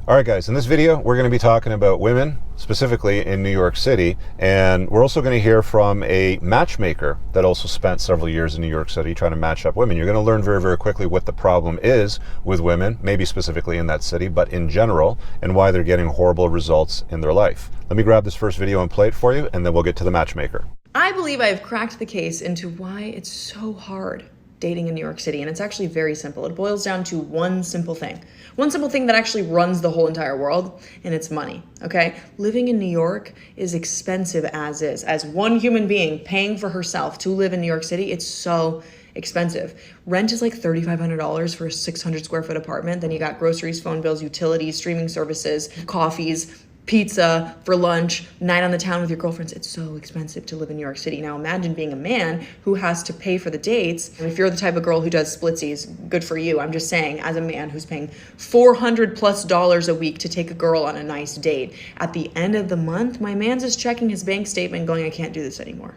All right, guys, in this video, we're going to be talking about women, specifically in New York City, and we're also going to hear from a matchmaker that also spent several years in New York City trying to match up women. You're going to learn very, very quickly what the problem is with women, maybe specifically in that city, but in general, and why they're getting horrible results in their life. Let me grab this first video and play it for you, and then we'll get to the matchmaker. I believe I have cracked the case into why it's so hard dating in New York City, and it's actually very simple. It boils down to one simple thing that actually runs the whole entire world, and it's money, okay? Living in New York is expensive as is. As one human being paying for herself to live in New York City, it's so expensive. Rent is like $3,500 for a 600 square foot apartment. Then you got groceries, phone bills, utilities, streaming services, coffees, pizza for lunch, night on the town with your girlfriends. It's so expensive to live in New York City. Now imagine being a man who has to pay for the dates. And if you're the type of girl who does splitsies, good for you. I'm just saying, as a man who's paying $400+ a week to take a girl on a nice date, at the end of the month, my man's is checking his bank statement going, I can't do this anymore.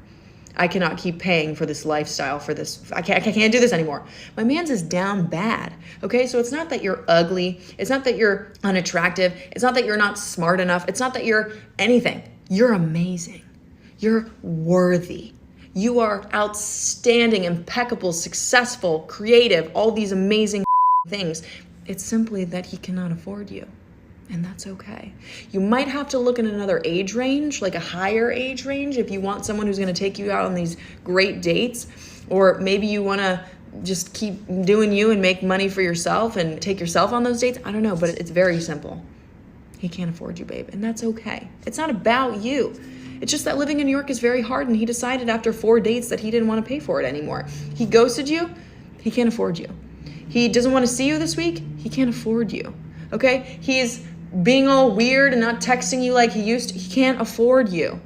I cannot keep paying for this lifestyle, for this. I can't do this anymore. My man's is down bad. Okay, so it's not that you're ugly. It's not that you're unattractive. It's not that you're not smart enough. It's not that you're anything. You're amazing. You're worthy. You are outstanding, impeccable, successful, creative, all these amazing things. It's simply that he cannot afford you. And that's okay. You might have to look in another age range, like a higher age range, if you want someone who's going to take you out on these great dates. Or maybe you want to just keep doing you and make money for yourself and take yourself on those dates. I don't know, but it's very simple. He can't afford you, babe, and that's okay. It's not about you. It's just that living in New York is very hard, and he decided after 4 dates that he didn't want to pay for it anymore. He ghosted you. He can't afford you. He doesn't want to see you this week. He can't afford you. Okay? He's being all weird and not texting you like he used to. He can't afford you.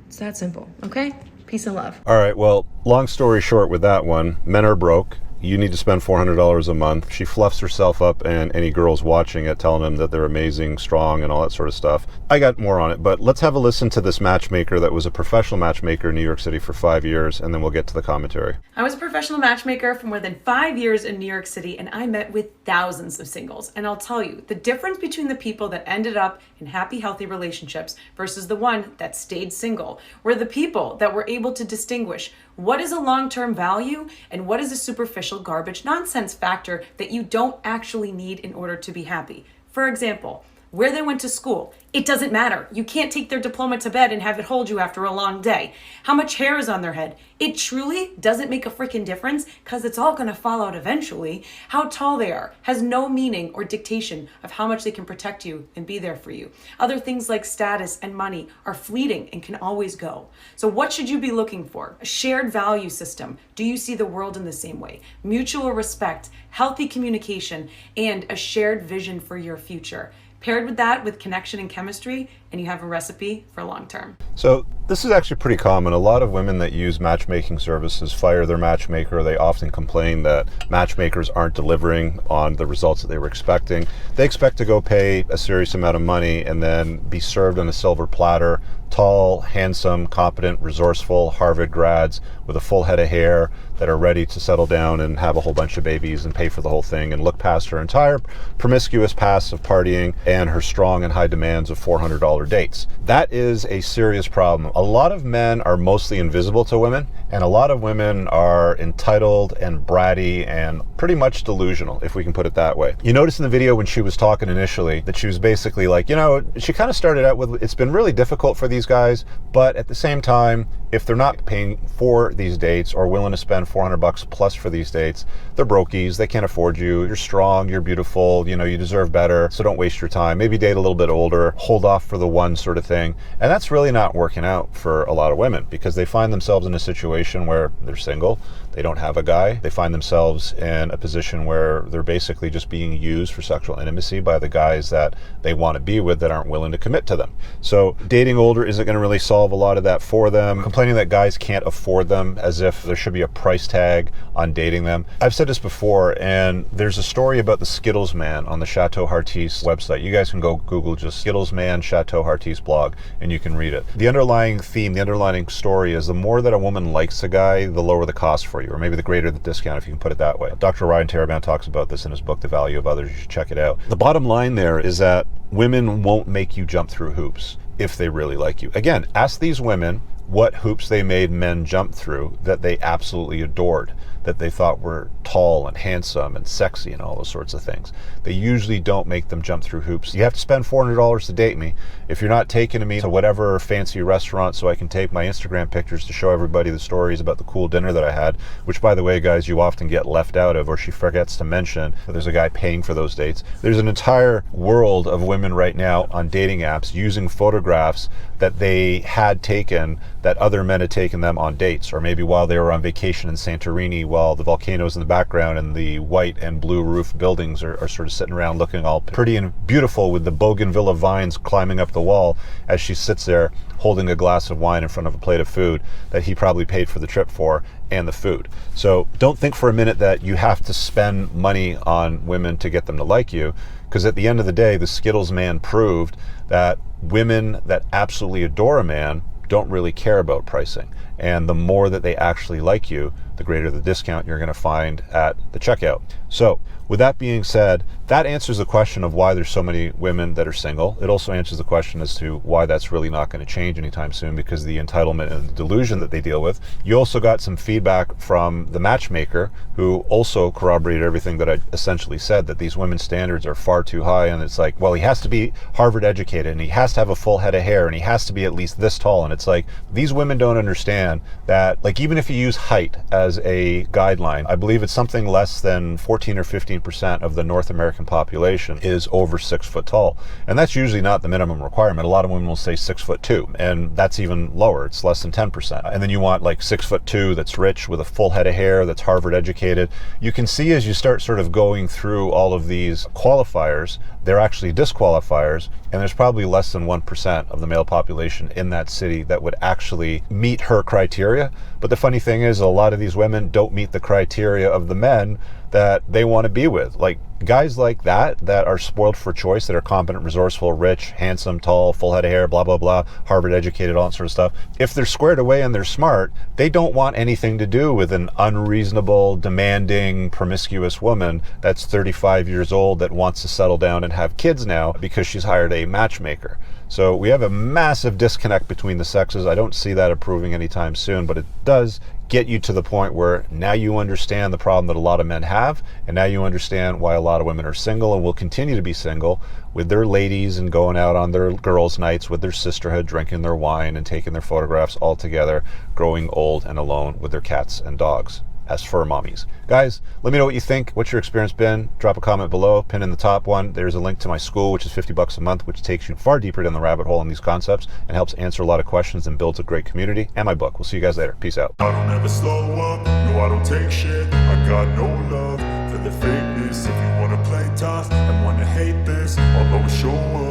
It's that simple, okay? Peace and love. All right, well, long story short with that one, men are broke. You need to spend $400 a month. She fluffs herself up, and any girls watching it telling them that they're amazing, strong, and all that sort of stuff. I got more on it, but let's have a listen to this matchmaker that was a professional matchmaker in New York City for 5 years, and then we'll get to the commentary. I was a professional matchmaker for more than 5 years in New York City, and I met with thousands of singles. And I'll tell you, the difference between the people that ended up in happy, healthy relationships versus the one that stayed single were the people that were able to distinguish what is a long-term value and what is a superficial garbage nonsense factor that you don't actually need in order to be happy. For example, where they went to school. It doesn't matter. You can't take their diploma to bed and have it hold you after a long day. How much hair is on their head. It truly doesn't make a freaking difference because it's all going to fall out eventually. How tall they are has no meaning or dictation of how much they can protect you and be there for you. Other things like status and money are fleeting and can always go. So what should you be looking for? A shared value system. Do you see the world in the same way? Mutual respect, healthy communication, and a shared vision for your future. Paired with that, with connection and chemistry, and you have a recipe for long term. So this is actually pretty common. A lot of women that use matchmaking services fire their matchmaker. They often complain that matchmakers aren't delivering on the results that they were expecting. They expect to go pay a serious amount of money and then be served on a silver platter. Tall, handsome, competent, resourceful Harvard grads with a full head of hair that are ready to settle down and have a whole bunch of babies and pay for the whole thing and look past her entire promiscuous past of partying and her strong and high demands of $400 dates. That is a serious problem. A lot of men are mostly invisible to women, and a lot of women are entitled and bratty and pretty much delusional, if we can put it that way. You notice in the video when she was talking initially that she was basically like, you know, she kind of started out with, it's been really difficult for these guys, but at the same time, if they're not paying for these dates or willing to spend $400 plus for these dates, they're brokies, they can't afford you, you're strong, you're beautiful, you know, you deserve better, so don't waste your time. Maybe date a little bit older, hold off for the one sort of thing. And that's really not working out for a lot of women because they find themselves in a situation where they're single, they don't have a guy, they find themselves in a position where they're basically just being used for sexual intimacy by the guys that they want to be with that aren't willing to commit to them. So dating older isn't going to really solve a lot of that for them. complaining that guys can't afford them, as if there should be a price tag on dating them. I've said this before, and there's a story about the Skittles man on the Chateau Heartiste website. You guys can go Google just Skittles man Chateau Heartiste blog, and you can read it. The underlying theme, the underlying story is the more that a woman likes a guy, the lower the cost for you, or maybe the greater the discount, if you can put it that way. Dr. Ryan Taraban talks about this in his book, The Value of Others. You should check it out. The bottom line there is that women won't make you jump through hoops if they really like you. Again, ask these women what hoops they made men jump through that they absolutely adored, that they thought were tall and handsome and sexy and all those sorts of things. They usually don't make them jump through hoops. You have to spend $400 to date me. If you're not taking me to whatever fancy restaurant so I can take my Instagram pictures to show everybody the stories about the cool dinner that I had, which, by the way, guys, you often get left out of, or she forgets to mention that there's a guy paying for those dates. There's an entire world of women right now on dating apps using photographs that they had taken, that other men had taken them on dates, or maybe while they were on vacation in Santorini, while the volcanoes in the background and the white and blue roof buildings are sort of sitting around looking all pretty and beautiful with the bougainvillea vines climbing up the wall as she sits there holding a glass of wine in front of a plate of food that he probably paid for the trip for, and the food. So don't think for a minute that you have to spend money on women to get them to like you, because at the end of the day, the Skittles man proved that women that absolutely adore a man don't really care about pricing. And the more that they actually like you, the greater the discount you're going to find at the checkout. So with that being said, that answers the question of why there's so many women that are single. It also answers the question as to why that's really not going to change anytime soon, because of the entitlement and the delusion that they deal with. You also got some feedback from the Matchmaker, who also corroborated everything that I essentially said, that these women's standards are far too high. And it's like, well, he has to be Harvard educated, and he has to have a full head of hair, and he has to be at least this tall. And it's like, these women don't understand that, like, even if you use height as a guideline, I believe it's something less than 14 or 15% of the North American population is over 6 foot tall. And that's usually not the minimum requirement. A lot of women will say 6'2", and that's even lower. It's less than 10%. And then you want like 6'2" that's rich with a full head of hair, that's Harvard educated. You can see as you start sort of going through all of these qualifiers, they're actually disqualifiers, and there's probably less than 1% of the male population in that city that would actually meet her criteria. But the funny thing is, a lot of these women don't meet the criteria of the men that they want to be with. Like guys like that are spoiled for choice, that are competent, resourceful, rich, handsome, tall, full head of hair, blah, blah, blah, Harvard educated, all that sort of stuff. If they're squared away and they're smart, they don't want anything to do with an unreasonable, demanding, promiscuous woman that's 35 years old that wants to settle down and have kids now because she's hired a matchmaker. So we have a massive disconnect between the sexes. I don't see that improving anytime soon, but it does get you to the point where now you understand the problem that a lot of men have, and now you understand why a lot of women are single and will continue to be single with their ladies and going out on their girls' nights with their sisterhood, drinking their wine and taking their photographs all together, growing old and alone with their cats and dogs as fur mommies. Guys, let me know what you think. What's your experience been? Drop a comment below, pin in the top one. There's a link to my school, which is $50 a month, which takes you far deeper down the rabbit hole in these concepts and helps answer a lot of questions and builds a great community. And my book. We'll see you guys later. Peace out. I don't ever slow up, no I don't take shit. I got no love for the fakeness. If you wanna play tough and wanna hate this, I'll always show up.